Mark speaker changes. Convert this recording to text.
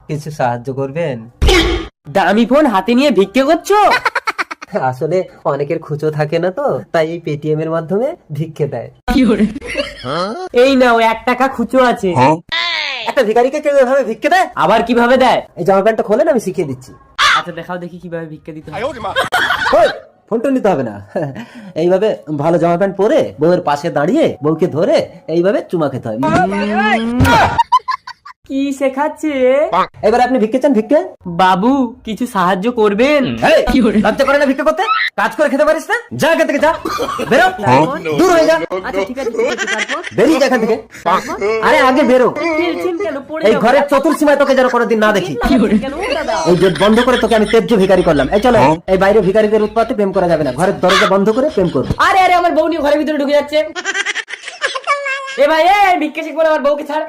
Speaker 1: কিছু সাহায্য করবেন?
Speaker 2: দামি ফোন হাতে নিয়ে ভিক্ষে করছো?
Speaker 1: আসলে অনেকের খুচো থাকে না তো, তাই এই পেটিএম এর মাধ্যমে ভিক্ষে দেয়।
Speaker 2: এই নাও 1 টাকা খুচরো আছে।
Speaker 1: একটা ভিখারিকে কেউ এভাবে ভিক্ষে দেয়?
Speaker 2: আবার কিভাবে দেয়?
Speaker 1: এই জামা প্যান্টটা খোলেন, আমি শিখিয়ে দিচ্ছি।
Speaker 2: আচ্ছা দেখাও দেখি কিভাবে ভিক্ষা দিতে হয়।
Speaker 1: ওই, ফোনটা নিতে হবে না। এইভাবে ভালো জামা প্যান্ট পরে বউয়ের পাশে দাঁড়িয়ে বউকে ধরে এইভাবে চুমা খেতে হয়।
Speaker 2: কি শেখাচ্ছে?
Speaker 1: এবার আপনি ভিক্ষে চান? ভিক্ষে?
Speaker 2: বাবু কিছু সাহায্য করবেন?
Speaker 1: এই, লজ্জা করে না ভিক্ষে করতে? কাজ করে খেতে পারিস না? যা এখান থেকে, যা, বেরো, দূর হয়ে যা।
Speaker 2: আচ্ছা ঠিক আছে, ঠিক আছে, তারপর?
Speaker 1: বেরিয়ে যা এখান থেকে। আরে আগে বেরো,
Speaker 2: খেলছেন কেন? পড়ে
Speaker 1: এই
Speaker 2: যাবো।
Speaker 1: ঘরের চতুর্সীমায় তোকে যেন কোনোদিন না দেখি।
Speaker 2: কেন দাদা?
Speaker 1: এই গেট বন্ধ করে তোকে আমি তেজ্য ভিখারি করলাম। এই চলো, এই বাইরে ভিখারিদের উৎপাতে প্রেম করা যাবে না, ঘরের দরজা বন্ধ করে প্রেম করবো।
Speaker 2: আরে আরে আমার বউ নিয়ে ঘরের ভিতরে ঢুকে যাচ্ছে। এ ভাই, ভিক্ষা শিখবো না, আমার বউকে ছাড়।